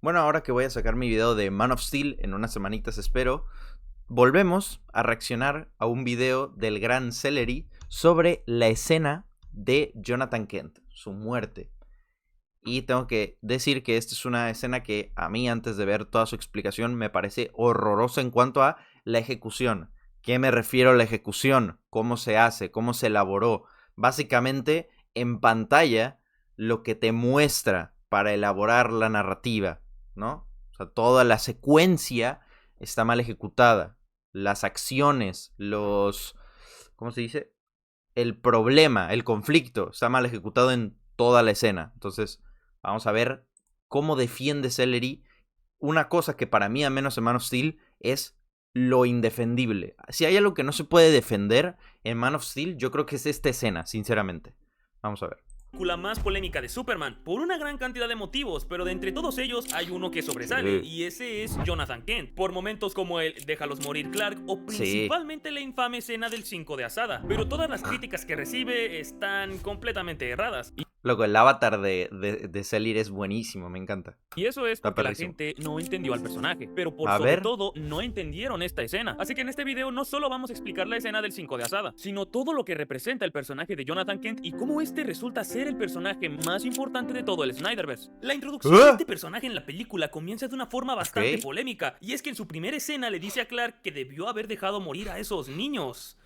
Bueno, ahora que voy a sacar mi video de Man of Steel en unas semanitas espero, volvemos a reaccionar a un video del gran Celery sobre la escena de Jonathan Kent, su muerte. Y tengo que decir que esta es una escena que a mí, antes de ver toda su explicación, me parece horrorosa en cuanto a la ejecución. ¿Qué me refiero a la ejecución? ¿Cómo se hace? ¿Cómo se elaboró? Básicamente, en pantalla, lo que te muestra para elaborar la narrativa, ¿no? O sea, toda la secuencia está mal ejecutada. Las acciones, ¿cómo se dice? El problema, el conflicto, está mal ejecutado en toda la escena. Entonces, vamos a ver cómo defiende Celery una cosa que para mí, al menos en Man of Steel, es lo indefendible. Si hay algo que no se puede defender en Man of Steel, yo creo que es esta escena, sinceramente. Vamos a ver. La más polémica de Superman, por una gran cantidad de motivos, pero de entre todos ellos hay uno que sobresale, y ese es Jonathan Kent, por momentos como el déjalos morir Clark, o Sí. principalmente la infame escena del 5 de Asada, pero todas las críticas que recibe están completamente erradas. Loco, el avatar de Celery es buenísimo, me encanta. Y eso es Está porque la perrísimo. gente no entendió al personaje, pero por A sobre ver. todo no entendieron esta escena. Así que en este video no solo vamos a explicar la escena del 5 de Asada, sino todo lo que representa el personaje de Jonathan Kent y cómo este resulta ser el personaje más importante de todo el Snyderverse. La introducción de este personaje en la película comienza de una forma bastante polémica, y es que en su primera escena le dice a Clark que debió haber dejado morir a esos niños.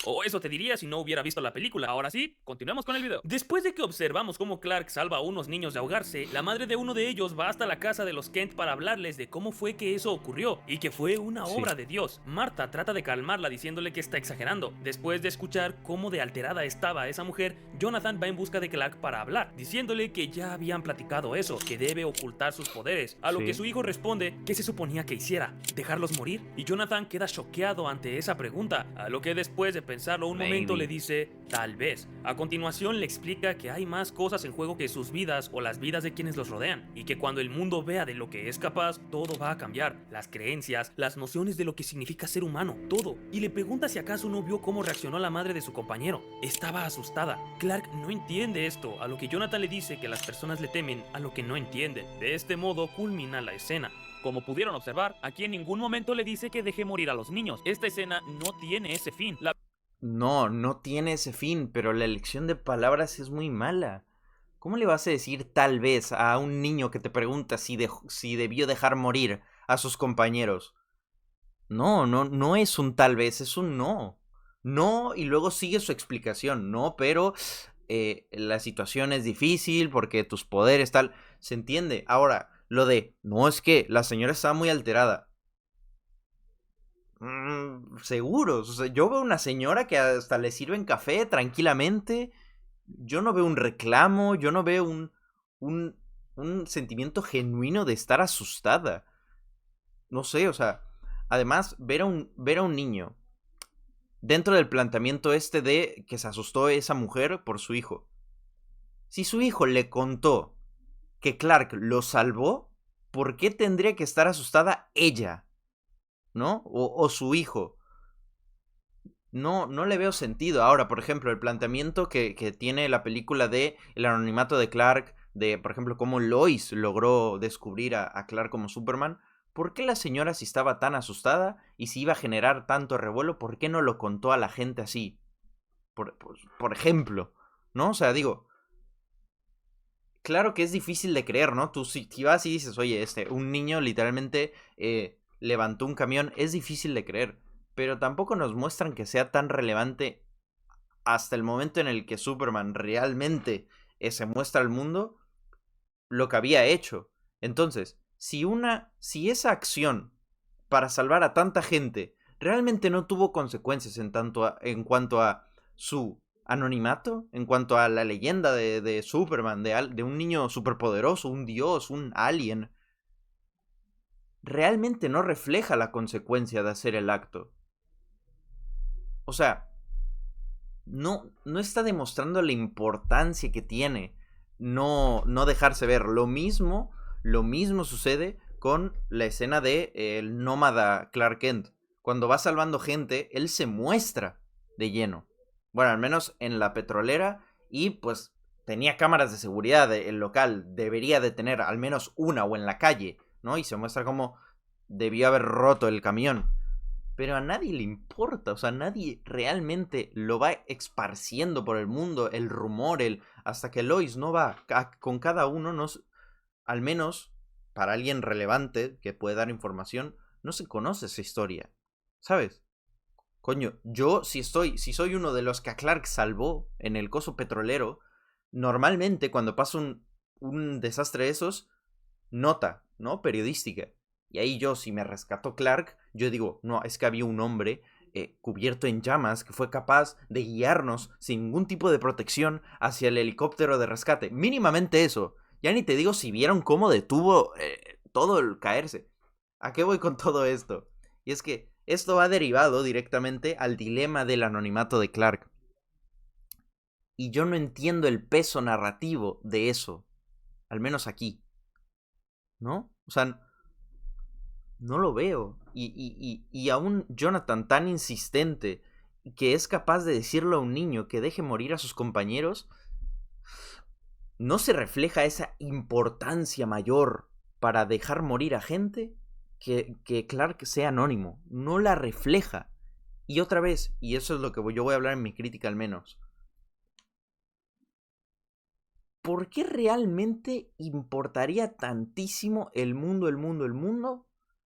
O eso te diría si no hubiera visto la película. Ahora sí, continuemos con el video. Después de que observamos cómo Clark salva a unos niños de ahogarse, la madre de uno de ellos va hasta la casa de los Kent para hablarles de cómo fue que eso ocurrió y que fue una obra de Dios. Marta trata de calmarla diciéndole que está exagerando. Después de escuchar cómo de alterada estaba esa mujer, Jonathan va en busca de Clark para hablar, diciéndole que ya habían platicado eso, que debe ocultar sus poderes, a lo que su hijo responde que se suponía que hiciera, dejarlos morir, y Jonathan queda choqueado ante esa pregunta, a lo que después de pensarlo un momento le dice tal vez. A continuación le explica que hay más cosas en juego que sus vidas o las vidas de quienes los rodean, y que cuando el mundo vea de lo que es capaz, todo va a cambiar, las creencias, las nociones de lo que significa ser humano, todo. Y le pregunta si acaso no vio cómo reaccionó la madre de su compañero. Estaba asustada. Clark no entiende esto, a lo que Jonathan le dice que las personas le temen a lo que no entienden. De este modo culmina la escena. Como pudieron observar, aquí en ningún momento le dice que deje morir a los niños. Esta escena no tiene ese fin. No tiene ese fin, pero la elección de palabras es muy mala. ¿Cómo le vas a decir tal vez a un niño que te pregunta si debió dejar morir a sus compañeros? No es un tal vez, es un no. No, y luego sigue su explicación. No, pero la situación es difícil porque tus poderes tal. Se entiende. Ahora, lo de, no, es que la señora estaba muy alterada. Seguros. O sea, yo veo una señora que hasta le sirven café tranquilamente. Yo no veo un reclamo. Yo no veo un, un sentimiento genuino de estar asustada. No sé, o sea. Además, ver a un niño dentro del planteamiento este de que se asustó esa mujer por su hijo. Si su hijo le contó que Clark lo salvó, ¿por qué tendría que estar asustada ella? ¿No? O su hijo. No le veo sentido. Ahora, por ejemplo, el planteamiento que tiene la película de el anonimato de Clark, de, por ejemplo, cómo Lois logró descubrir a Clark como Superman. ¿Por qué la señora, si estaba tan asustada y si iba a generar tanto revuelo, por qué no lo contó a la gente así? Por ejemplo, ¿no? O sea, digo, claro que es difícil de creer, ¿no? Tú si vas y dices, oye, un niño literalmente levantó un camión, es difícil de creer. Pero tampoco nos muestran que sea tan relevante hasta el momento en el que Superman realmente se muestra al mundo lo que había hecho. Entonces, si esa acción para salvar a tanta gente realmente no tuvo consecuencias en cuanto a su anonimato, en cuanto a la leyenda de Superman, de un niño superpoderoso, un dios, un alien, realmente no refleja la consecuencia de hacer el acto. O sea, no está demostrando la importancia que tiene no dejarse ver. Lo mismo sucede con la escena de el nómada Clark Kent. Cuando va salvando gente, él se muestra de lleno. Bueno, al menos en la petrolera y pues tenía cámaras de seguridad el local, debería de tener al menos una o en la calle, ¿no? Y se muestra cómo debió haber roto el camión. Pero a nadie le importa, o sea, nadie realmente lo va esparciendo por el mundo, el rumor, hasta que Lois no va con cada uno, al menos para alguien relevante que puede dar información, no se conoce esa historia, ¿sabes? Coño, yo si soy uno de los que a Clark salvó en el coso petrolero, normalmente cuando pasa un desastre de esos, nota, ¿no? Periodística. Y ahí yo, si me rescató Clark, yo digo, no, es que había un hombre cubierto en llamas que fue capaz de guiarnos sin ningún tipo de protección hacia el helicóptero de rescate. Mínimamente eso. Ya ni te digo si vieron cómo detuvo todo el caerse. ¿A qué voy con todo esto? Y es que esto va derivado directamente al dilema del anonimato de Clark. Y yo no entiendo el peso narrativo de eso. Al menos aquí. ¿No? O sea, no lo veo. Y aún Jonathan tan insistente que es capaz de decirle a un niño que deje morir a sus compañeros, no se refleja esa importancia mayor para dejar morir a gente que Clark sea anónimo. No la refleja. Y otra vez, y eso es lo que yo voy a hablar en mi crítica al menos, ¿por qué realmente importaría tantísimo el mundo,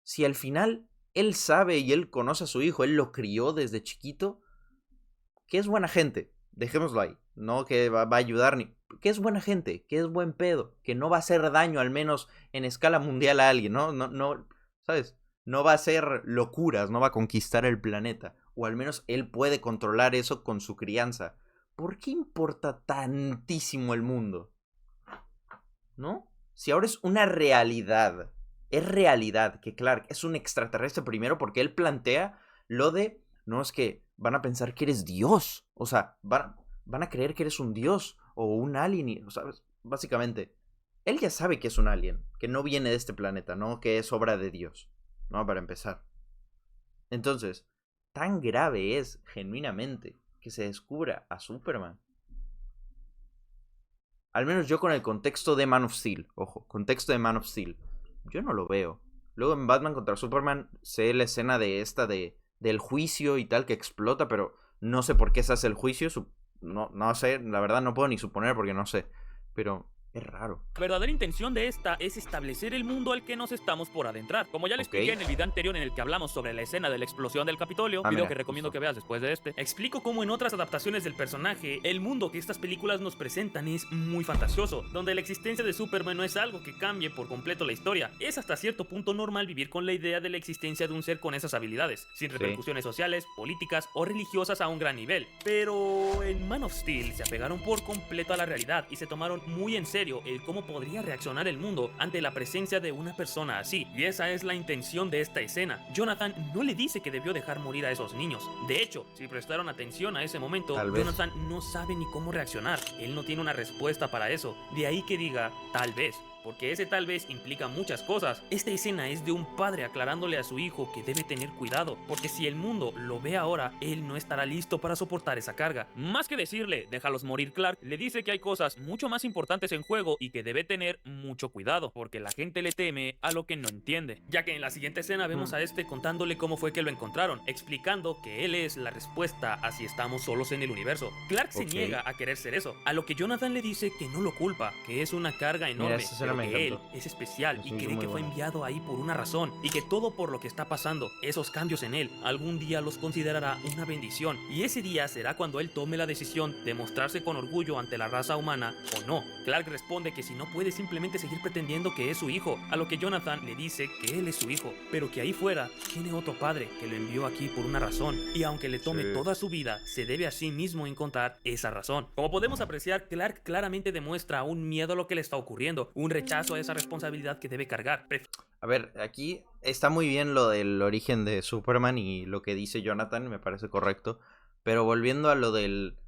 si al final él sabe y él conoce a su hijo, él lo crió desde chiquito, que es buena gente? Dejémoslo ahí, no que va a ayudar ni... Que es buena gente, que es buen pedo, que no va a hacer daño al menos en escala mundial a alguien, no, ¿sabes? No va a hacer locuras, no va a conquistar el planeta, o al menos él puede controlar eso con su crianza. ¿Por qué importa tantísimo el mundo? ¿No? Si ahora es una realidad, es realidad que Clark es un extraterrestre primero porque él plantea lo de, no es que van a pensar que eres Dios, o sea, van a creer que eres un Dios o un alien, o sea, básicamente, él ya sabe que es un alien, que no viene de este planeta, ¿no? Que es obra de Dios, ¿no? Para empezar. Entonces, tan grave es, genuinamente, que se descubra a Superman. Al menos yo con el contexto de Man of Steel. Ojo, contexto de Man of Steel. Yo no lo veo. Luego en Batman contra Superman sé la escena de del juicio y tal que explota, pero no sé por qué se hace el juicio. No sé, la verdad no puedo ni suponer porque no sé. Pero es raro. La verdadera intención de esta es establecer el mundo al que nos estamos por adentrar. Como ya les expliqué en el video anterior en el que hablamos sobre la escena de la explosión del Capitolio, video que recomiendo que veas después de este, explico cómo en otras adaptaciones del personaje, el mundo que estas películas nos presentan es muy fantasioso, donde la existencia de Superman no es algo que cambie por completo la historia. Es hasta cierto punto normal vivir con la idea de la existencia de un ser con esas habilidades, sin repercusiones sociales, políticas o religiosas a un gran nivel. Pero en Man of Steel se apegaron por completo a la realidad y se tomaron muy en serio el cómo podría reaccionar el mundo ante la presencia de una persona así. Y esa es la intención de esta escena. Jonathan no le dice que debió dejar morir a esos niños. De hecho, si prestaron atención a ese momento, Jonathan no sabe ni cómo reaccionar. Él no tiene una respuesta para eso. De ahí que diga, tal vez. Porque ese tal vez implica muchas cosas. Esta escena es de un padre aclarándole a su hijo que debe tener cuidado, porque si el mundo lo ve ahora, él no estará listo para soportar esa carga. Más que decirle, déjalos morir Clark, le dice que hay cosas mucho más importantes en juego y que debe tener mucho cuidado, porque la gente le teme a lo que no entiende. Ya que en la siguiente escena vemos a este contándole cómo fue que lo encontraron, explicando que él es la respuesta a si estamos solos en el universo. Clark se niega a querer ser eso, a lo que Jonathan le dice que no lo culpa, que es una carga enorme. Que él es especial y cree que fue enviado ahí por una razón y que todo por lo que está pasando, esos cambios en él, algún día los considerará una bendición y ese día será cuando él tome la decisión de mostrarse con orgullo ante la raza humana o no. Clark responde que si no puede simplemente seguir pretendiendo que es su hijo, a lo que Jonathan le dice que él es su hijo, pero que ahí fuera tiene otro padre que lo envió aquí por una razón y aunque le tome toda su vida, se debe a sí mismo encontrar esa razón. Como podemos apreciar, Clark claramente demuestra un miedo a lo que le está ocurriendo, un rechazo a esa responsabilidad que debe cargar. A ver, aquí está muy bien lo del origen de Superman y lo que dice Jonathan, me parece correcto, pero volviendo a lo del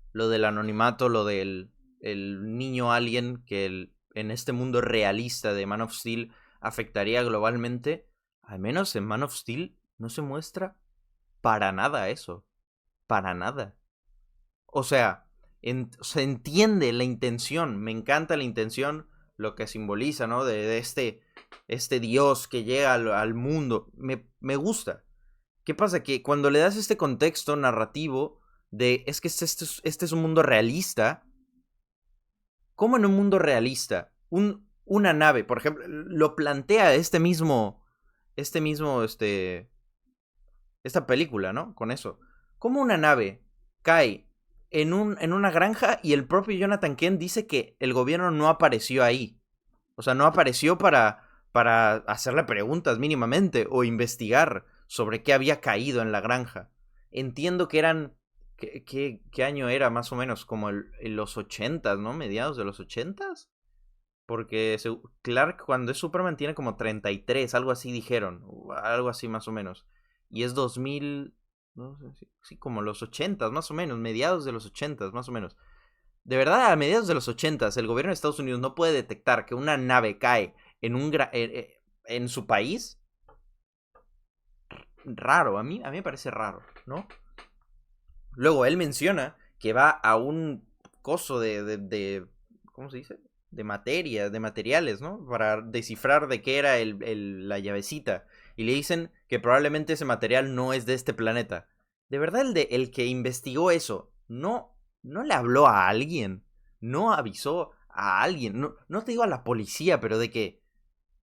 anonimato, lo del el niño alien que en este mundo realista de Man of Steel afectaría globalmente, al menos en Man of Steel no se muestra para nada eso, para nada. O sea, Se entiende la intención, me encanta la intención, lo que simboliza, ¿no? De este Dios que llega al mundo, me gusta. ¿Qué pasa? Que cuando le das este contexto narrativo de, es que este es un mundo realista, ¿cómo en un mundo realista? Una nave, por ejemplo, lo plantea esta película, ¿no? Con eso. ¿Cómo una nave cae en una granja y el propio Jonathan Kent dice que el gobierno no apareció ahí? O sea, no apareció para hacerle preguntas mínimamente o investigar sobre qué había caído en la granja. Entiendo que eran... ¿Qué año era más o menos? Como en los 80s, ¿no? Mediados de los 80s. Porque Clark cuando es Superman tiene como 33, algo así dijeron. Algo así más o menos. Y es 2000... No sé, sí, como los 80s más o menos. Mediados de los 80s más o menos. De verdad, a mediados de los 80s el gobierno de Estados Unidos no puede detectar que una nave cae en su país. Raro, a mí me parece raro, ¿no? Luego él menciona que va a un coso de ¿cómo se dice? De materia, de materiales, ¿no? Para descifrar de qué era la llavecita. Y le dicen que probablemente ese material no es de este planeta. De verdad, el que investigó eso, no le habló a alguien. No avisó a alguien. No te digo a la policía, pero de que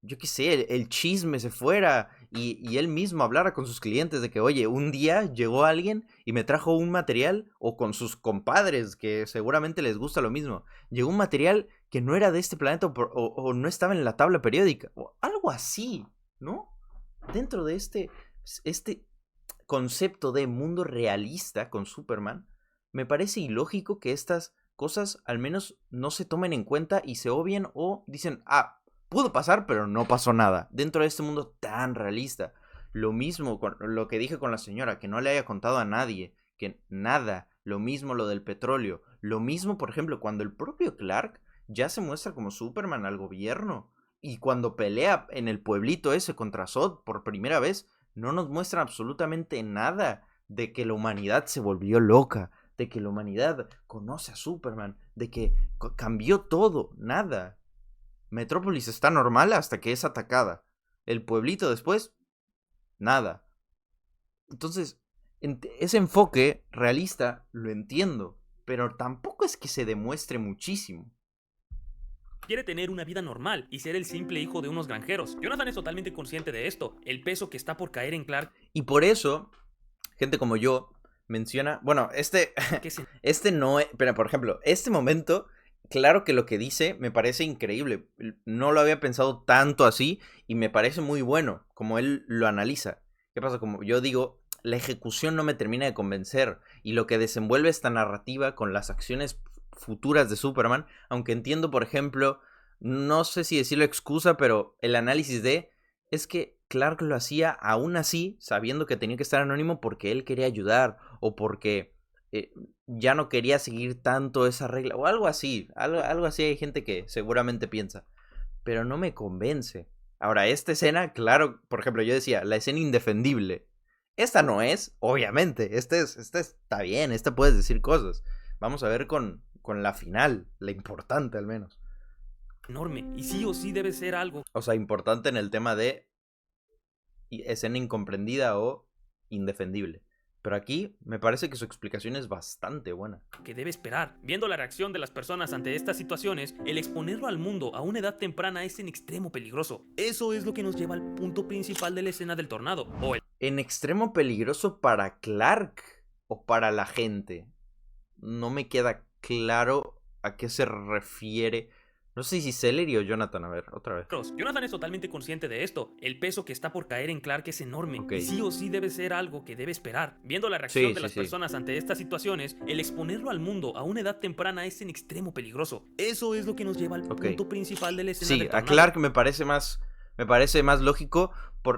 yo qué sé, el chisme se fuera y él mismo hablara con sus clientes de que, oye, un día llegó alguien y me trajo un material, o con sus compadres, que seguramente les gusta lo mismo, llegó un material que no era de este planeta o no estaba en la tabla periódica, o algo así, ¿no? Dentro de este concepto de mundo realista con Superman, me parece ilógico que estas cosas al menos no se tomen en cuenta y se obvien o dicen, pudo pasar, pero no pasó nada. Dentro de este mundo tan realista. Lo mismo con lo que dije con la señora, que no le haya contado a nadie, que nada. Lo mismo lo del petróleo. Lo mismo, por ejemplo, cuando el propio Clark ya se muestra como Superman al gobierno. Y cuando pelea en el pueblito ese contra Zod por primera vez, no nos muestran absolutamente nada de que la humanidad se volvió loca, de que la humanidad conoce a Superman, de que cambió todo, nada. Metrópolis está normal hasta que es atacada. El pueblito después, nada. Entonces, ese enfoque realista lo entiendo, pero tampoco es que se demuestre muchísimo. Quiere tener una vida normal y ser el simple hijo de unos granjeros. Jonathan es totalmente consciente de esto, el peso que está por caer en Clark. Y por eso, gente como yo menciona, bueno, este no es, pero por ejemplo, este momento, claro que lo que dice me parece increíble. No lo había pensado tanto así y me parece muy bueno como él lo analiza. ¿Qué pasa? Como yo digo, la ejecución no me termina de convencer y lo que desenvuelve esta narrativa con las acciones futuras de Superman, aunque entiendo, por ejemplo, no sé si decirlo excusa, pero el análisis es que Clark lo hacía aún así, sabiendo que tenía que estar anónimo porque él quería ayudar o porque ya no quería seguir tanto esa regla o algo así, algo así hay gente que seguramente piensa, pero no me convence. Ahora, esta escena, claro, por ejemplo, yo decía, la escena indefendible. Esta no es, obviamente, esta está bien, esta puedes decir cosas. Vamos a ver con la final, la importante al menos. Enorme, y sí o sí debe ser algo. O sea, importante en el tema de escena incomprendida o indefendible. Pero aquí me parece que su explicación es bastante buena. Que debe esperar. Viendo la reacción de las personas ante estas situaciones, el exponerlo al mundo a una edad temprana es en extremo peligroso. Eso es lo que nos lleva al punto principal de la escena del tornado. En extremo peligroso para Clark o para la gente. No me queda claro a qué se refiere. No sé si Celery o Jonathan, a ver, otra vez. Jonathan es totalmente consciente de esto. El peso que está por caer en Clark es enorme. Okay. Y sí o sí debe ser algo que debe esperar. Viendo la reacción de las personas ante estas situaciones, el exponerlo al mundo a una edad temprana es en extremo peligroso. Eso es lo que nos lleva al punto principal de la escena del tornado. A Clark me parece más lógico.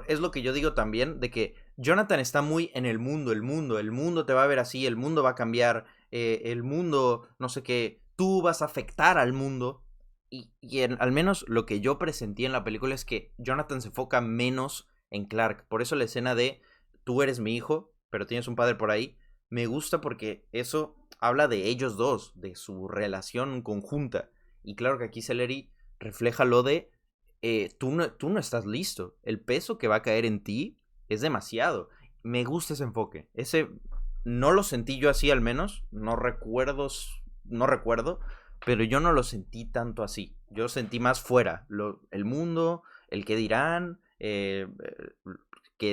Es lo que yo digo también, de que Jonathan está muy en el mundo te va a ver así, el mundo va a cambiar, el mundo, no sé qué, tú vas a afectar al mundo. Y al menos lo que yo presentí en la película es que Jonathan se enfoca menos en Clark. Por eso la escena de tú eres mi hijo, pero tienes un padre por ahí, me gusta porque eso habla de ellos dos, de su relación conjunta. Y claro que aquí Celery refleja lo de tú no estás listo. El peso que va a caer en ti es demasiado. Me gusta ese enfoque. Ese no lo sentí yo así al menos. No recuerdo. Pero yo no lo sentí tanto así. Yo sentí más fuera. El mundo, el que dirán, que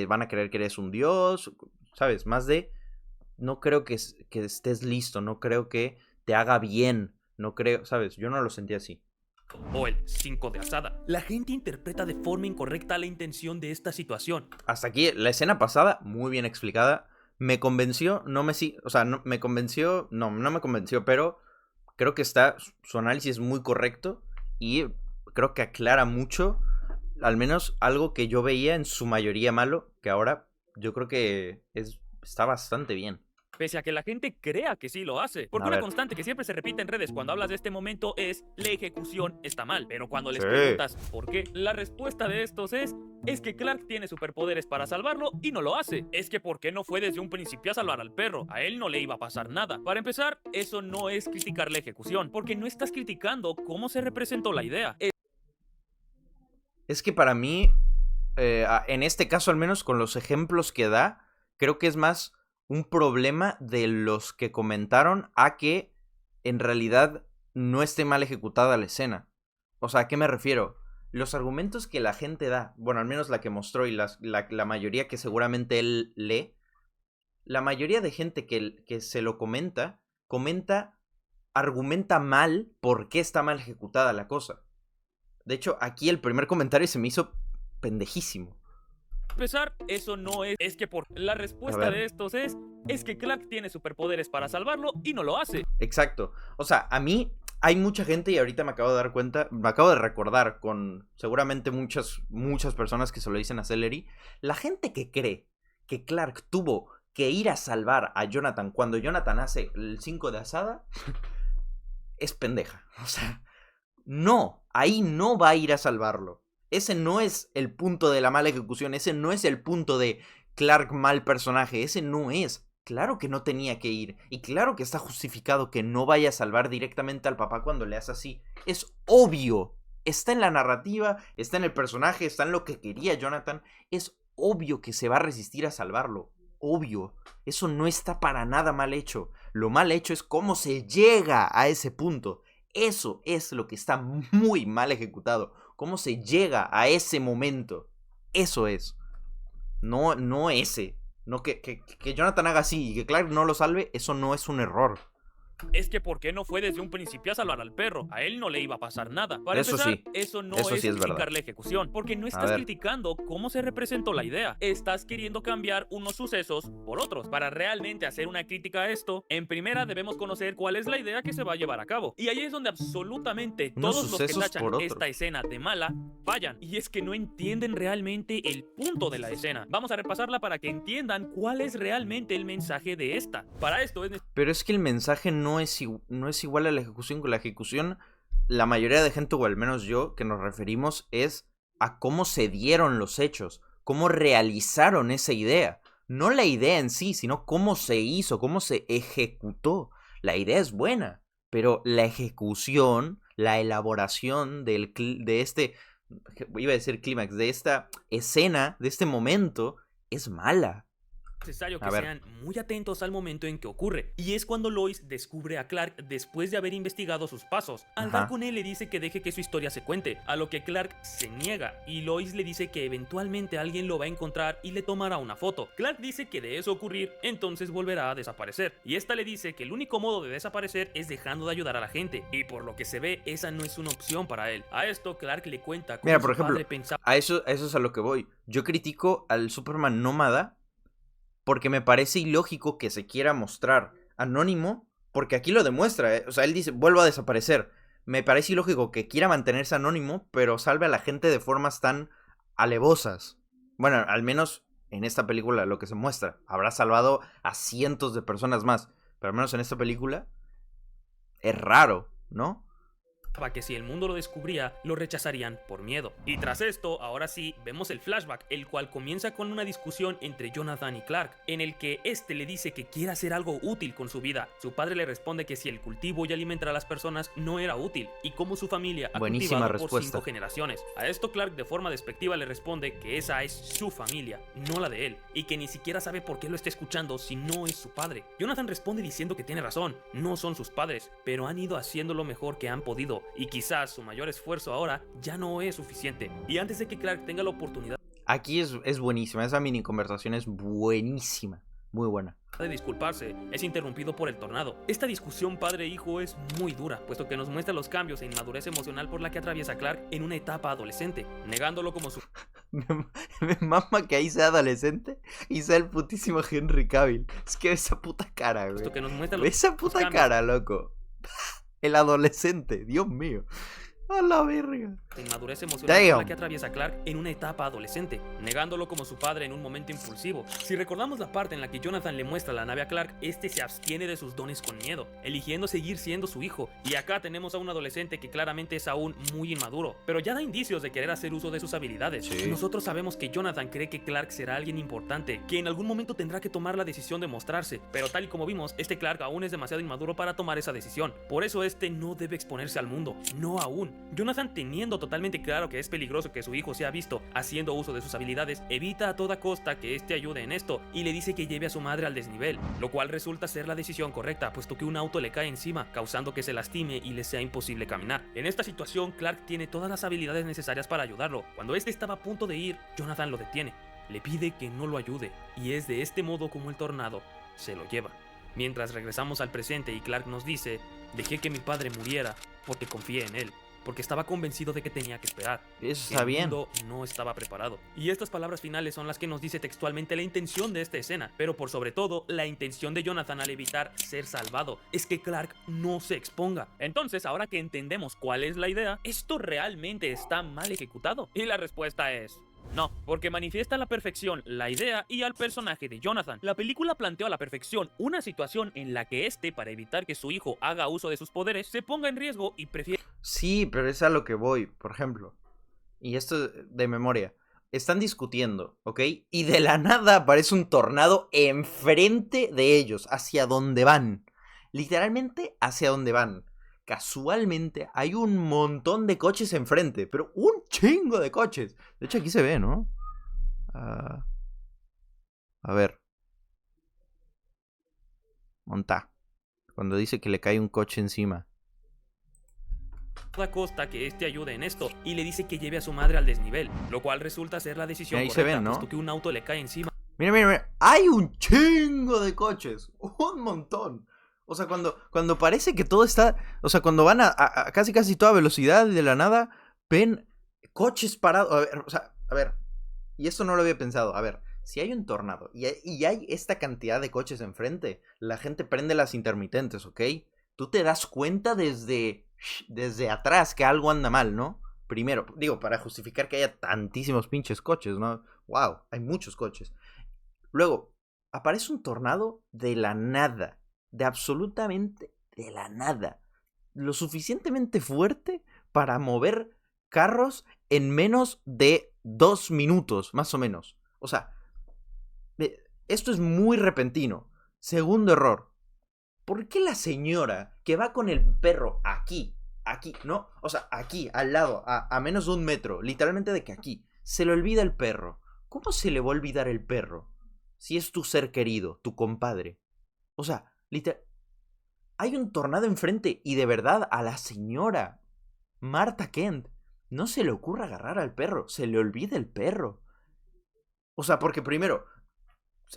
van a creer que eres un dios. ¿Sabes? Más de no creo que estés listo. No creo que te haga bien. No creo, ¿sabes? Yo no lo sentí así. O el 5 de asada. La gente interpreta de forma incorrecta la intención de esta situación. Hasta aquí, la escena pasada, muy bien explicada. Me convenció, o sea, no me convenció, no me convenció, pero creo que su análisis es muy correcto y creo que aclara mucho, al menos algo que yo veía en su mayoría malo, que ahora yo creo que está bastante bien. Pese a que la gente crea que sí lo hace. Porque A una ver. constante que siempre se repite en redes cuando hablas de este momento es la ejecución está mal. Pero cuando les Sí. preguntas por qué, la respuesta de estos es que Clark tiene superpoderes para salvarlo y no lo hace. Es que ¿por qué no fue desde un principio a salvar al perro? A él no le iba a pasar nada. Para empezar, eso no es criticar la ejecución, porque no estás criticando cómo se representó la idea. Es que para mí, en este caso al menos con los ejemplos que da, creo que es más un problema de los que comentaron a que en realidad no esté mal ejecutada la escena. O sea, ¿a qué me refiero? Los argumentos que la gente da, bueno, al menos la que mostró y la mayoría que seguramente él lee, la mayoría de gente que se lo argumenta mal por qué está mal ejecutada la cosa. De hecho, aquí el primer comentario se me hizo pendejísimo. Empezar, eso no es que por la respuesta de estos es que Clark tiene superpoderes para salvarlo y no lo hace. Exacto. O sea, a mí hay mucha gente y ahorita me acabo de dar cuenta, me acabo de recordar con seguramente muchas personas que se lo dicen a Celery, la gente que cree que Clark tuvo que ir a salvar a Jonathan cuando Jonathan hace el 5 de asada es pendeja. O sea, no, ahí no va a ir a salvarlo. Ese no es el punto de la mala ejecución, ese no es el punto de Clark mal personaje, ese no es. Claro que no tenía que ir, y claro que está justificado que no vaya a salvar directamente al papá cuando le hace así. Es obvio, está en la narrativa, está en el personaje, está en lo que quería Jonathan. Es obvio que se va a resistir a salvarlo, obvio. Eso no está para nada mal hecho. Lo mal hecho es cómo se llega a ese punto. Eso es lo que está muy mal ejecutado. Cómo se llega a ese momento. Eso es. No ese. No que Jonathan haga así y que Clark no lo salve, eso no es un error. Es que ¿por qué no fue desde un principio a salvar al perro? A él no le iba a pasar nada. Para Eso empezar, sí. eso no Eso es sí es criticar verdad. la ejecución, porque no estás criticando cómo se representó la idea. Estás queriendo cambiar unos sucesos por otros. Para realmente hacer una crítica a esto, en primera debemos conocer cuál es la idea que se va a llevar a cabo. Y ahí es donde absolutamente todos los que tachan esta escena de mala fallan. Y es que no entienden realmente el punto de la escena. Vamos a repasarla para que entiendan cuál es realmente el mensaje de esta. Para esto es... Pero es que el mensaje no es igual a la ejecución. Con la ejecución, la mayoría de gente, o al menos yo, que nos referimos es a cómo se dieron los hechos, cómo realizaron esa idea. No la idea en sí, sino cómo se hizo, cómo se ejecutó. La idea es buena, pero la ejecución, la elaboración de este, iba a decir clímax, de esta escena, de este momento, es mala. Necesario que sean muy atentos al momento en que ocurre. Y es cuando Lois descubre a Clark después de haber investigado sus pasos. Al dar con él le dice que deje que su historia se cuente, a lo que Clark se niega y Lois le dice que eventualmente alguien lo va a encontrar y le tomará una foto. Clark dice que de eso ocurrir, entonces volverá a desaparecer. Y esta le dice que el único modo de desaparecer es dejando de ayudar a la gente. Y por lo que se ve, esa no es una opción para él. A esto Clark le cuenta cómo por ejemplo, padre pensaba... a eso es a lo que voy. Yo critico al Superman nómada porque me parece ilógico que se quiera mostrar anónimo, porque aquí lo demuestra, O sea, él dice, vuelvo a desaparecer. Me parece ilógico que quiera mantenerse anónimo, pero salve a la gente de formas tan alevosas. Bueno, al menos en esta película lo que se muestra. Habrá salvado a cientos de personas más, pero al menos en esta película es raro, ¿no? que si el mundo lo descubría, lo rechazarían por miedo. Y tras esto, ahora sí, vemos el flashback, el cual comienza con una discusión entre Jonathan y Clark, en el que este le dice que quiere hacer algo útil con su vida. Su padre le responde que si el cultivo y alimentar a las personas no era útil, y cómo su familia ha Buenísima cultivado por 5 respuesta. generaciones. A esto Clark de forma despectiva le responde que esa es su familia, no la de él, y que ni siquiera sabe por qué lo está escuchando si no es su padre. Jonathan responde diciendo que tiene razón, no son sus padres, pero han ido haciendo lo mejor que han podido, y quizás su mayor esfuerzo ahora ya no es suficiente. Y antes de que Clark tenga la oportunidad Aquí es buenísima, esa mini conversación es buenísima, muy buena. de disculparse, es interrumpido por el tornado. Esta discusión padre-hijo es muy dura, puesto que nos muestra los cambios e inmadurez emocional por la que atraviesa Clark en una etapa adolescente, negándolo como su Me, me mama que ahí sea adolescente y sea el putísimo Henry Cavill. Es que esa puta cara, güey. puesto que nos muestra Esa puta cambios cara, loco. El adolescente, Dios mío. A la verga. de inmadurez emocional por la Damn. que atraviesa Clark en una etapa adolescente, negándolo como su padre en un momento impulsivo. Si recordamos la parte en la que Jonathan le muestra la nave a Clark, este se abstiene de sus dones con miedo, eligiendo seguir siendo su hijo. Y acá tenemos a un adolescente que claramente es aún muy inmaduro, pero ya da indicios de querer hacer uso de sus habilidades. Sí. Nosotros sabemos que Jonathan cree que Clark será alguien importante, que en algún momento tendrá que tomar la decisión de mostrarse, pero tal y como vimos, este Clark aún es demasiado inmaduro para tomar esa decisión. Por eso este no debe exponerse al mundo, no aún. Jonathan, teniendo totalmente claro que es peligroso que su hijo sea visto haciendo uso de sus habilidades, evita a toda costa que este ayude en esto y le dice que lleve a su madre al desnivel, lo cual resulta ser la decisión correcta, puesto que un auto le cae encima, causando que se lastime y le sea imposible caminar. En esta situación, Clark tiene todas las habilidades necesarias para ayudarlo. Cuando este estaba a punto de ir, Jonathan lo detiene, le pide que no lo ayude, y es de este modo como el tornado se lo lleva. Mientras regresamos al presente y Clark nos dice: dejé que mi padre muriera porque confié en él, porque estaba convencido de que tenía que esperar. Eso Que está el bien. mundo no estaba preparado. Y estas palabras finales son las que nos dice textualmente la intención de esta escena, pero por sobre todo, la intención de Jonathan al evitar ser salvado es que Clark no se exponga. Entonces, ahora que entendemos cuál es la idea, ¿esto realmente está mal ejecutado? Y la respuesta es: no, porque manifiesta a la perfección la idea y al personaje de Jonathan. La película planteó a la perfección una situación en la que este, para evitar que su hijo haga uso de sus poderes, se ponga en riesgo y prefiere Sí, pero es a lo que voy, por ejemplo. Y esto de memoria. Están discutiendo, ¿ok? Y de la nada aparece un tornado enfrente de ellos, hacia donde van. Literalmente hacia donde van. Casualmente hay un montón de coches enfrente, pero un chingo de coches. De hecho aquí se ve, ¿no? Ah, a ver. Monta. Cuando dice que le cae un coche encima. toda costa que este ayude en esto y le dice que lleve a su madre al desnivel, lo cual resulta ser la decisión Ahí se correcta, ven, ¿no? puesto que un auto le cae encima. Mira, mira, mira. Hay un chingo de coches. Un montón. O sea, cuando parece que todo está... O sea, cuando van a casi toda velocidad y de la nada, ven coches parados. A ver, o sea, a ver. Y esto no lo había pensado. A ver, si hay un tornado y hay esta cantidad de coches enfrente, la gente prende las intermitentes, ¿ok? Tú te das cuenta desde atrás que algo anda mal, ¿no? Primero, digo, para justificar que haya tantísimos pinches coches, ¿no? Wow, hay muchos coches. Luego, aparece un tornado de la nada. De absolutamente de la nada. Lo suficientemente fuerte para mover carros en menos de 2 minutos, más o menos. O sea, esto es muy repentino. Segundo error. ¿Por qué la señora que va con el perro aquí, no? O sea, aquí, al lado, a menos de 1 metro, literalmente de que aquí, se le olvida el perro? ¿Cómo se le va a olvidar el perro? Si es tu ser querido, tu compadre. O sea, hay un tornado enfrente y de verdad a la señora Martha Kent no se le ocurre agarrar al perro, se le olvida el perro. O sea, porque primero,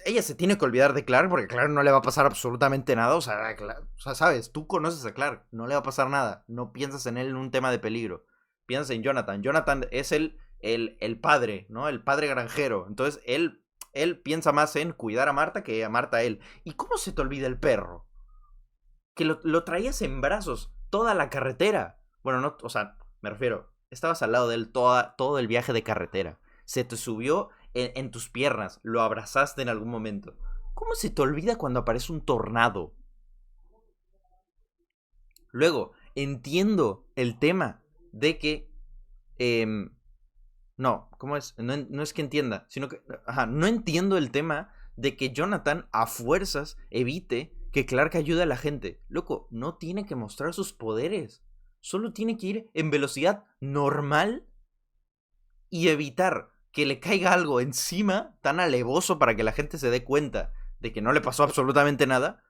ella se tiene que olvidar de Clark porque Clark no le va a pasar absolutamente nada. O sea, sabes, tú conoces a Clark, no le va a pasar nada. No piensas en él en un tema de peligro. Piensas en Jonathan. Jonathan es el padre, ¿no? El padre granjero. Entonces, él piensa más en cuidar a Martha que a Martha a él. ¿Y cómo se te olvida el perro? Que lo traías en brazos toda la carretera. Bueno, no, o sea, me refiero, estabas al lado de él todo el viaje de carretera. Se te subió en tus piernas, lo abrazaste en algún momento. ¿Cómo se te olvida cuando aparece un tornado? Luego, entiendo el tema de que... no, ¿cómo es? No, no es que entienda, sino que... Ajá, no entiendo el tema de que Jonathan a fuerzas evite que Clark ayude a la gente. Loco, no tiene que mostrar sus poderes. Solo tiene que ir en velocidad normal y evitar que le caiga algo encima tan alevoso para que la gente se dé cuenta de que no le pasó absolutamente nada.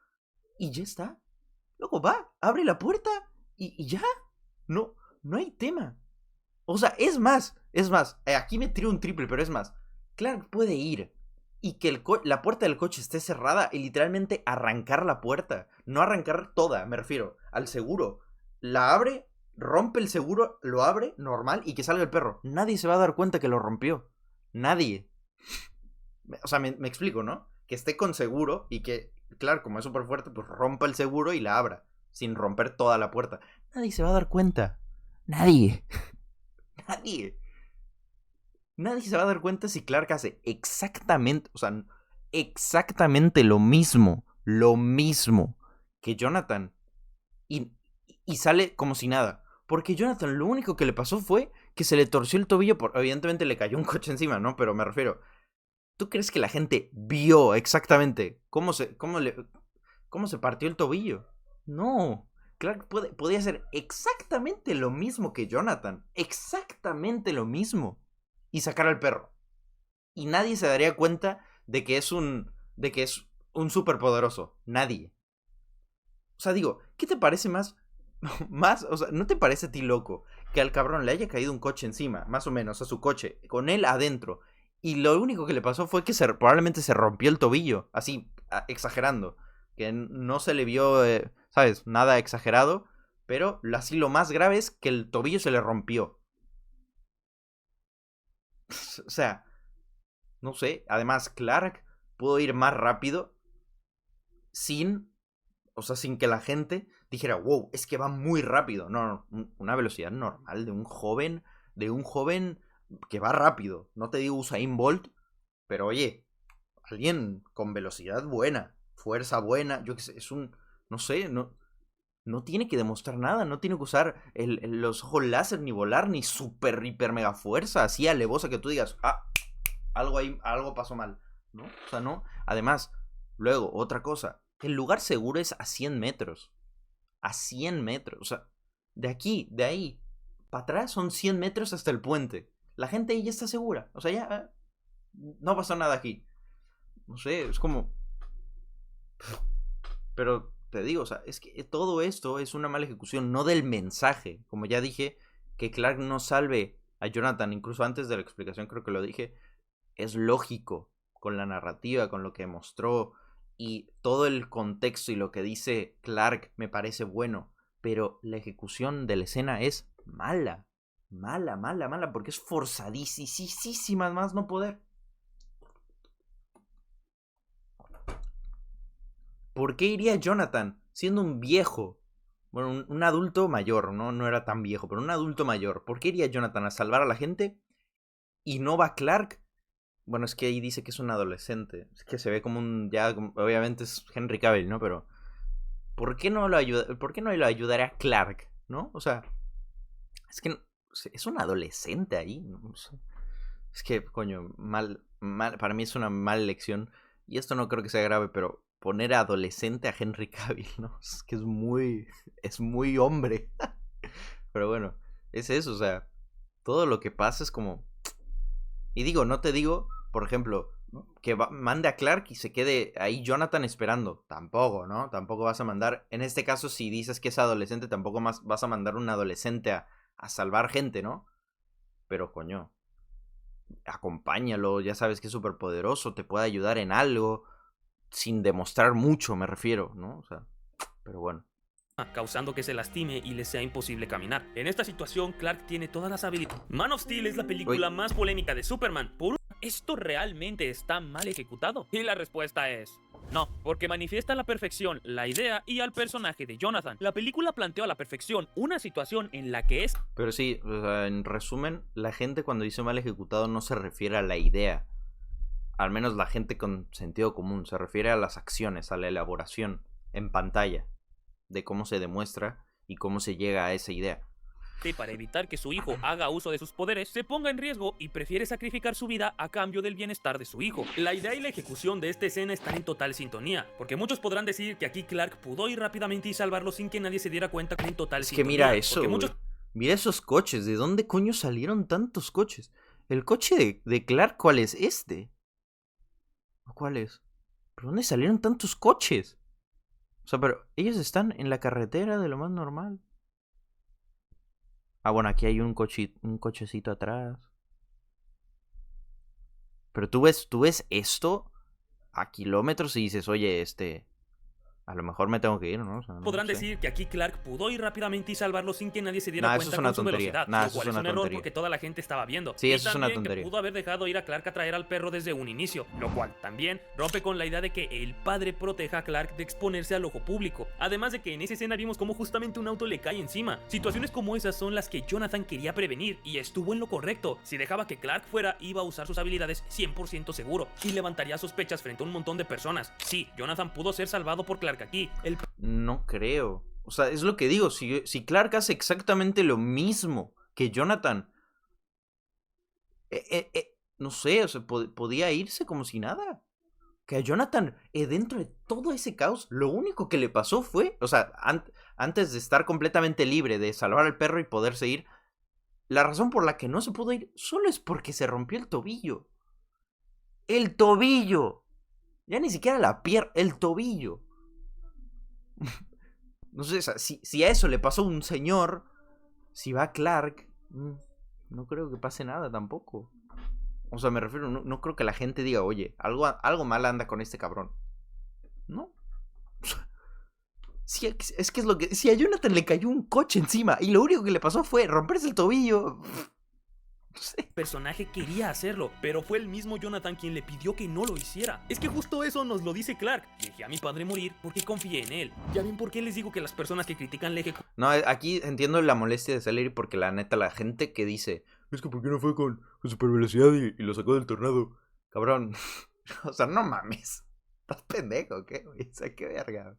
Y ya está. Loco, va, abre la puerta y ya. No, no hay tema. O sea, es más, aquí me tiro un triple, pero es más. Clark puede ir y que la puerta del coche esté cerrada y literalmente arrancar la puerta. No arrancar toda, me refiero, al seguro. La abre, rompe el seguro, lo abre, normal, y que salga el perro. Nadie se va a dar cuenta que lo rompió. Nadie. O sea, me explico, ¿no? Que esté con seguro y que, claro, como es súper fuerte, pues rompa el seguro y la abra. Sin romper toda la puerta. Nadie se va a dar cuenta. Nadie. Nadie. Nadie se va a dar cuenta si Clark hace exactamente, o sea, exactamente lo mismo que Jonathan. Y, y sale como si nada. Porque Jonathan lo único que le pasó fue que se le torció el tobillo. Evidentemente le cayó un coche encima, ¿no? Pero me refiero. ¿Tú crees que la gente vio exactamente cómo se partió el tobillo? No. Clark podía hacer exactamente lo mismo que Jonathan. Exactamente lo mismo. Y sacar al perro. Y nadie se daría cuenta de que es un superpoderoso. Nadie. O sea, digo, ¿qué te parece más, o sea, ¿no te parece a ti loco que al cabrón le haya caído un coche encima, más o menos, a su coche, con él adentro, y lo único que le pasó fue que probablemente se rompió el tobillo, así, exagerando, que no se le vio, ¿sabes? Nada exagerado, pero así lo más grave es que el tobillo se le rompió. O sea, no sé, además Clark pudo ir más rápido sin, o sea, sin que la gente dijera, wow, es que va muy rápido. No, no, una velocidad normal de un joven que va rápido. No te digo Usain Bolt, pero oye, alguien con velocidad buena, fuerza buena, yo qué sé, no sé, no tiene que demostrar nada, no tiene que usar los ojos láser, ni volar, ni super, hiper, mega fuerza, así alevosa que tú digas, algo pasó mal, ¿no? O sea, no. Además, luego, otra cosa, el lugar seguro es a 100 metros. A 100 metros. O sea, de ahí, para atrás son 100 metros hasta el puente. La gente ahí ya está segura. O sea, ya no pasó nada aquí. No sé, es como... Pero te digo, o sea, es que todo esto es una mala ejecución, no del mensaje. Como ya dije, que Clark no salve a Jonathan, incluso antes de la explicación creo que lo dije, es lógico con la narrativa, con lo que mostró y todo el contexto y lo que dice Clark me parece bueno, pero la ejecución de la escena es mala, mala, porque es forzadísima más no poder. ¿Por qué iría Jonathan siendo un viejo? Bueno, un adulto mayor, no era tan viejo, pero un adulto mayor. ¿Por qué iría Jonathan a salvar a la gente y no va Clark? Bueno, es que ahí dice que es un adolescente. Es que se ve como obviamente es Henry Cavill, ¿no? Pero ¿por qué no lo ayudaría a Clark? ¿No? O sea, es que es un adolescente ahí. No sé. Es que, coño, para mí es una mala elección. Y esto no creo que sea grave, pero poner a adolescente a Henry Cavill, ¿no? Es que es muy hombre. Pero bueno, es eso, o sea, todo lo que pasa es como... Y digo, no te digo, por ejemplo, que mande a Clark y se quede ahí Jonathan esperando. Tampoco, ¿no? Tampoco vas a mandar... En este caso, si dices que es adolescente, tampoco más vas a mandar un adolescente a salvar gente, ¿no? Pero, coño, acompáñalo, ya sabes que es súper poderoso, te puede ayudar en algo, sin demostrar mucho, me refiero, ¿no? O sea, pero bueno. Causando que se lastime y le sea imposible caminar. En esta situación, Clark tiene todas las habilidades. Man of Steel es la película más polémica de Superman. ¿Esto realmente está mal ejecutado? Y la respuesta es... no, porque manifiesta a la perfección la idea y al personaje de Jonathan. La película planteó a la perfección una situación en la que es... Pero sí, o sea, en resumen, la gente cuando dice mal ejecutado no se refiere a la idea. Al menos la gente con sentido común, se refiere a las acciones, a la elaboración en pantalla de cómo se demuestra y cómo se llega a esa idea. Para evitar que su hijo haga uso de sus poderes, se ponga en riesgo y prefiere sacrificar su vida a cambio del bienestar de su hijo. La idea y la ejecución de esta escena están en total sintonía, porque muchos podrán decir que aquí Clark pudo ir rápidamente y salvarlo sin que nadie se diera cuenta que en total Es que sintonía. mira eso, mira esos coches, ¿de dónde coño salieron tantos coches? El coche de Clark, ¿cuál es? ¿Este? ¿Cuál es? ¿Por dónde salieron tantos coches? O sea, pero ellos están en la carretera de lo más normal. Ah, bueno, aquí hay un cochecito atrás. Pero tú ves esto a kilómetros y dices, oye, a lo mejor me tengo que ir, ¿no? O sea, no podrán sé. decir que aquí Clark pudo ir rápidamente y salvarlo sin que nadie se diera cuenta con su velocidad, lo cual es un error porque toda la gente estaba viendo. Sí, y eso es una también tontería. que pudo haber dejado ir a Clark a traer al perro desde un inicio, lo cual también rompe con la idea de que el padre proteja a Clark de exponerse al ojo público. Además de que en esa escena vimos cómo justamente un auto le cae encima. Situaciones como esas son las que Jonathan quería prevenir y estuvo en lo correcto. Si dejaba que Clark fuera, iba a usar sus habilidades 100% seguro y levantaría sospechas frente a un montón de personas. Sí, Jonathan pudo ser salvado por Clark aquí. No creo. O sea, es lo que digo. Si Clark hace exactamente lo mismo que Jonathan, no sé, o sea, podía irse como si nada. Que a Jonathan, dentro de todo ese caos, lo único que le pasó fue, o sea, antes de estar completamente libre de salvar al perro y poderse ir, la razón por la que no se pudo ir solo es porque se rompió el tobillo. ¡El tobillo! Ya ni siquiera la pierna, el tobillo. No sé, o sea, si a eso le pasó a un señor, si va a Clark, no creo que pase nada tampoco. O sea, me refiero, no creo que la gente diga, oye, algo mal anda con este cabrón. ¿No? Es que es lo que... Si a Jonathan le cayó un coche encima y lo único que le pasó fue romperse el tobillo... No sé. Personaje quería hacerlo, pero fue el mismo Jonathan quien le pidió que no lo hiciera. Es que justo eso nos lo dice Clark. Dejé a mi padre morir porque confié en él. Ya ven por qué les digo que las personas que critican la ejecución... No, aquí entiendo la molestia de Celery porque la neta, la gente que dice, es que ¿por qué no fue con super velocidad y lo sacó del tornado? Cabrón, o sea, no mames. ¿Estás pendejo o qué, güey? O sea, qué verga.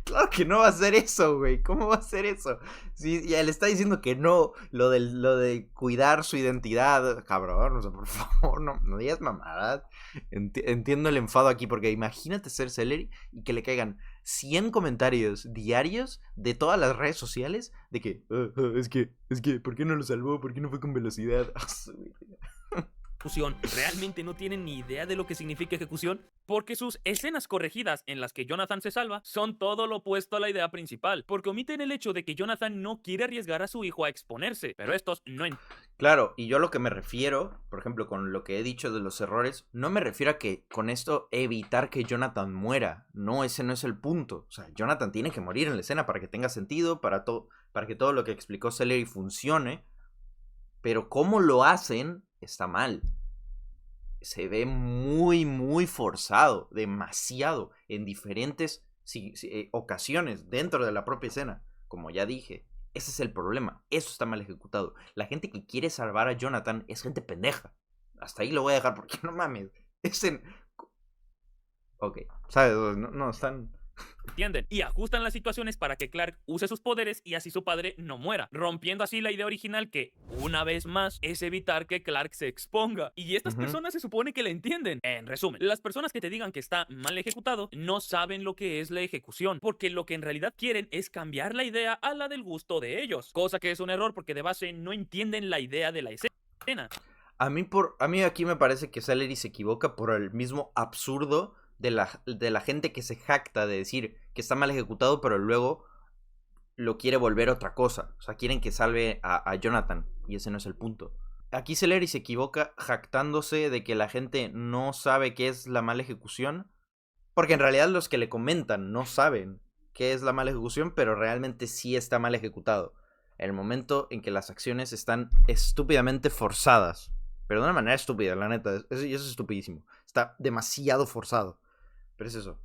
Claro que no va a hacer eso, güey. ¿Cómo va a hacer eso? Si ya le está diciendo que no, lo de cuidar su identidad, cabrón, o sea, por favor, no digas mamadas. Entiendo el enfado aquí, porque imagínate ser Celery y que le caigan 100 comentarios diarios de todas las redes sociales de que, es que, ¿por qué no lo salvó? ¿Por qué no fue con velocidad? Realmente no tienen ni idea de lo que significa ejecución, porque sus escenas corregidas en las que Jonathan se salva son todo lo opuesto a la idea principal, porque omiten el hecho de que Jonathan no quiere arriesgar a su hijo a exponerse, pero estos no Claro, y yo a lo que me refiero, por ejemplo, con lo que he dicho de los errores, no me refiero a que con esto evitar que Jonathan muera. No, ese no es el punto. O sea, Jonathan tiene que morir en la escena para que tenga sentido, para que todo lo que explicó Celery funcione. Pero cómo lo hacen está mal. Se ve muy, muy forzado, demasiado, en diferentes ocasiones dentro de la propia escena. Como ya dije, ese es el problema, eso está mal ejecutado. La gente que quiere salvar a Jonathan es gente pendeja. Hasta ahí lo voy a dejar porque no mames. Ok, ¿sabes? No están... ¿Entienden? Y ajustan las situaciones para que Clark use sus poderes y así su padre no muera, rompiendo así la idea original que, una vez más, es evitar que Clark se exponga. Y estas personas se supone que la entienden. En resumen, las personas que te digan que está mal ejecutado no saben lo que es la ejecución, porque lo que en realidad quieren es cambiar la idea a la del gusto de ellos, cosa que es un error porque de base no entienden la idea de la escena. A mí aquí me parece que Celery se equivoca por el mismo absurdo de la gente que se jacta de decir que está mal ejecutado, pero luego lo quiere volver otra cosa. O sea, quieren que salve a Jonathan, y ese no es el punto. Aquí Celery se equivoca jactándose de que la gente no sabe qué es la mala ejecución, porque en realidad los que le comentan no saben qué es la mala ejecución, pero realmente sí está mal ejecutado. En el momento en que las acciones están estúpidamente forzadas. Pero de una manera estúpida, la neta. Eso es estupidísimo. Está demasiado forzado. Pero es eso.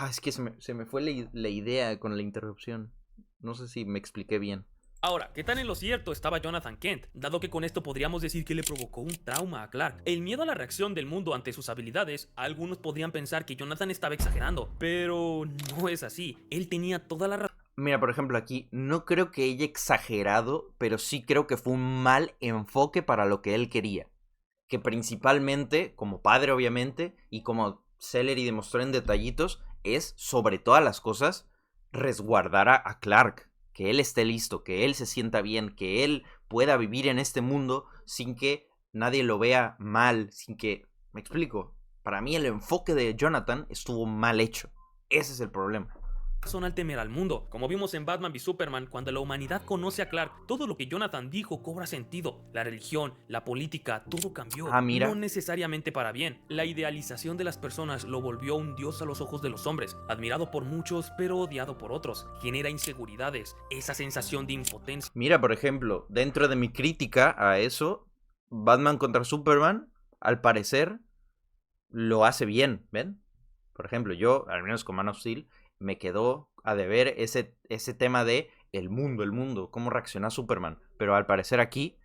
Es que se me fue la idea con la interrupción. No sé si me expliqué bien. Ahora, ¿qué tan en lo cierto estaba Jonathan Kent? Dado que con esto podríamos decir que le provocó un trauma a Clark. El miedo a la reacción del mundo ante sus habilidades, algunos podrían pensar que Jonathan estaba exagerando, pero no es así. Él tenía toda la razón. Mira, por ejemplo, aquí no creo que haya exagerado, pero sí creo que fue un mal enfoque para lo que él quería. Que principalmente, como padre obviamente, y como Celery demostró en detallitos, es, sobre todas las cosas, resguardar a Clark. Que él esté listo, que él se sienta bien, que él pueda vivir en este mundo sin que nadie lo vea mal, sin que... ¿Me explico? Para mí el enfoque de Jonathan estuvo mal hecho. Ese es el problema. Son al temer al mundo. Como vimos en Batman v Superman, cuando la humanidad conoce a Clark, todo lo que Jonathan dijo cobra sentido. La religión, la política, todo cambió. Ah, No mira. necesariamente para bien. La idealización de las personas lo volvió un dios a los ojos de los hombres, admirado por muchos, pero odiado por otros. Genera inseguridades, esa sensación de impotencia. Mira, por ejemplo, dentro de mi crítica a eso, Batman contra Superman, al parecer, lo hace bien, ¿ven? Por ejemplo, yo, al menos con Man of Steel, me quedó a deber ese tema de el mundo, cómo reacciona Superman. Pero al parecer aquí,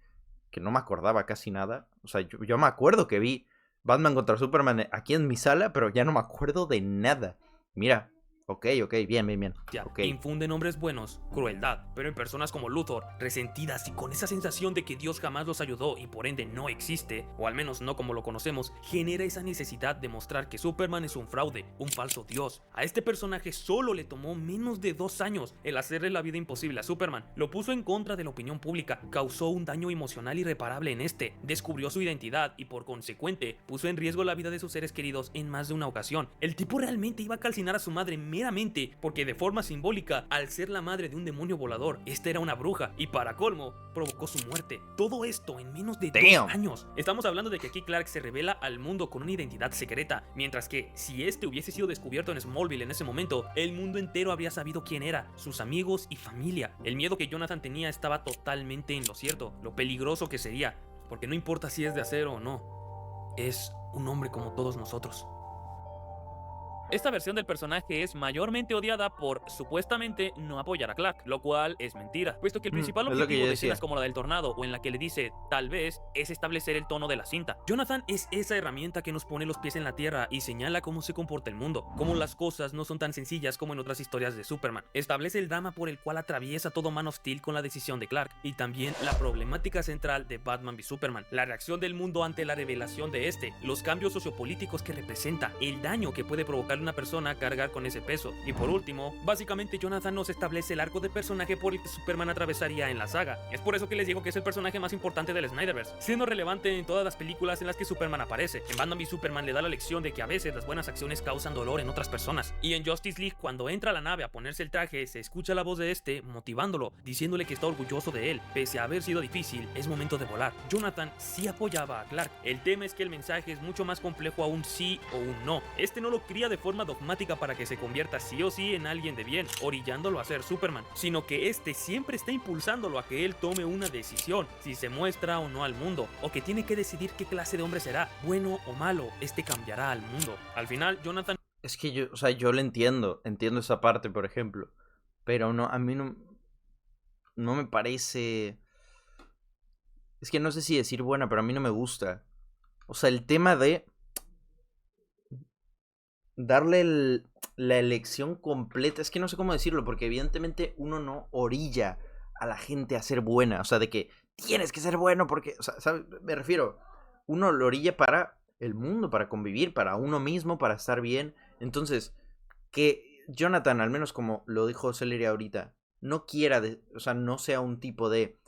que no me acordaba casi nada, o sea, yo me acuerdo que vi Batman contra Superman aquí en mi sala, pero ya no me acuerdo de nada. Mira, ok, bien. Okay. Infunde en hombres buenos crueldad, pero en personas como Luthor, resentidas y con esa sensación de que Dios jamás los ayudó y por ende no existe, o al menos no como lo conocemos, genera esa necesidad de mostrar que Superman es un fraude, un falso Dios. A este personaje solo le tomó menos de 2 años el hacerle la vida imposible a Superman. Lo puso en contra de la opinión pública, causó un daño emocional irreparable en este, descubrió su identidad y por consecuente puso en riesgo la vida de sus seres queridos en más de una ocasión. El tipo realmente iba a calcinar a su madre meramente porque de forma simbólica, al ser la madre de un demonio volador, esta era una bruja y para colmo, provocó su muerte. Todo esto en menos de 2 años. Estamos hablando de que aquí Clark se revela al mundo con una identidad secreta, mientras que si este hubiese sido descubierto en Smallville en ese momento, el mundo entero habría sabido quién era, sus amigos y familia. El miedo que Jonathan tenía estaba totalmente en lo cierto, lo peligroso que sería, porque no importa si es de acero o no, es un hombre como todos nosotros. Esta versión del personaje es mayormente odiada por, supuestamente, no apoyar a Clark, lo cual es mentira, puesto que el principal objetivo de escenas como la del tornado o en la que le dice, tal vez, es establecer el tono de la cinta. Jonathan es esa herramienta que nos pone los pies en la tierra y señala cómo se comporta el mundo, cómo las cosas no son tan sencillas como en otras historias de Superman. Establece el drama por el cual atraviesa todo Man of Steel con la decisión de Clark, y también la problemática central de Batman v Superman, la reacción del mundo ante la revelación de este, los cambios sociopolíticos que representa, el daño que puede provocar una persona cargar con ese peso. Y por último, básicamente Jonathan nos establece el arco de personaje por el que Superman atravesaría en la saga. Es por eso que les digo que es el personaje más importante del Snyderverse, siendo relevante en todas las películas en las que Superman aparece. En Batman v Superman le da la lección de que a veces las buenas acciones causan dolor en otras personas. Y en Justice League, cuando entra a la nave a ponerse el traje, se escucha la voz de este motivándolo, diciéndole que está orgulloso de él. Pese a haber sido difícil, es momento de volar. Jonathan sí apoyaba a Clark. El tema es que el mensaje es mucho más complejo a un sí o un no. Este no lo cría de forma dogmática para que se convierta sí o sí en alguien de bien, orillándolo a ser Superman, sino que este siempre está impulsándolo a que él tome una decisión, si se muestra o no al mundo, o que tiene que decidir qué clase de hombre será, bueno o malo, este cambiará al mundo. Al final, Jonathan... Es que yo, o sea, yo lo entiendo esa parte, por ejemplo, pero no, a mí no me parece... Es que no sé si decir buena, pero a mí no me gusta. O sea, el tema de darle la elección completa, es que no sé cómo decirlo, porque evidentemente uno no orilla a la gente a ser buena, o sea, de que tienes que ser bueno porque, o sea, ¿sabes? Me refiero, uno lo orilla para el mundo, para convivir, para uno mismo, para estar bien. Entonces, que Jonathan, al menos como lo dijo Celery ahorita, no quiera, o sea, no sea un tipo de,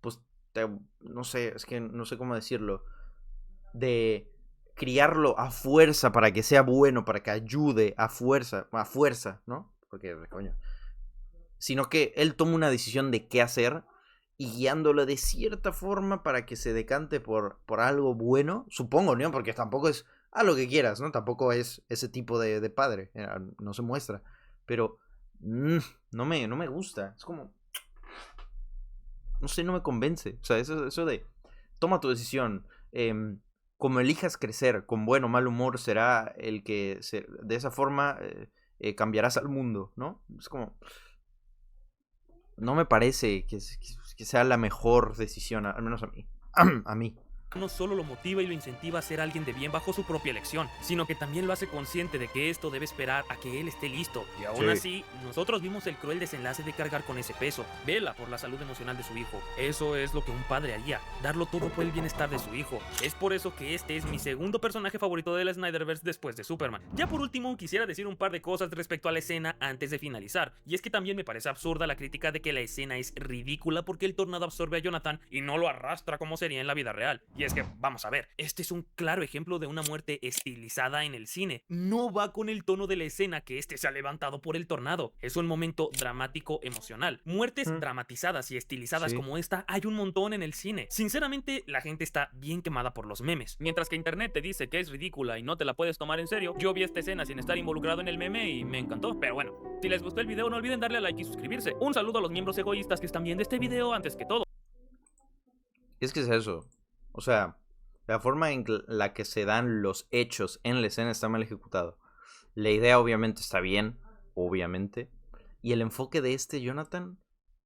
pues, no sé, es que no sé cómo decirlo, de criarlo a fuerza para que sea bueno, para que ayude a fuerza, ¿no? Porque, coño. Sino que él toma una decisión de qué hacer y guiándolo de cierta forma para que se decante por algo bueno, supongo, ¿no? Porque tampoco es a lo que quieras, ¿no? Tampoco es ese tipo de padre, no se muestra. Pero no me gusta, es como... No sé, no me convence. O sea, eso de... Toma tu decisión. Como elijas crecer, con buen o mal humor, será el que... de esa forma cambiarás al mundo, ¿no? Es como... No me parece que sea la mejor decisión, al menos a mí. A mí. no solo lo motiva y lo incentiva a ser alguien de bien bajo su propia elección, sino que también lo hace consciente de que esto debe esperar a que él esté listo. Y aún así, nosotros vimos el cruel desenlace de cargar con ese peso. Vela por la salud emocional de su hijo. Eso es lo que un padre haría, darlo todo por el bienestar de su hijo. Es por eso que este es mi segundo personaje favorito del Snyderverse después de Superman. Ya por último, quisiera decir un par de cosas respecto a la escena antes de finalizar, y es que también me parece absurda la crítica de que la escena es ridícula porque el tornado absorbe a Jonathan y no lo arrastra como sería en la vida real. Y es que, vamos a ver, este es un claro ejemplo de una muerte estilizada en el cine. No va con el tono de la escena que este se ha levantado por el tornado. Es un momento dramático emocional. Muertes dramatizadas y estilizadas como esta hay un montón en el cine. Sinceramente, la gente está bien quemada por los memes. Mientras que internet te dice que es ridícula y no te la puedes tomar en serio, yo vi esta escena sin estar involucrado en el meme y me encantó. Pero bueno, si les gustó el video no olviden darle a like y suscribirse. Un saludo a los miembros egoístas que están viendo este video antes que todo. Es que es eso. O sea, la forma en la que se dan los hechos en la escena está mal ejecutado. La idea obviamente está bien, obviamente. Y el enfoque de este Jonathan,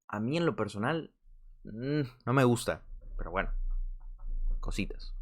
a mí en lo personal, no me gusta. Pero bueno, cositas.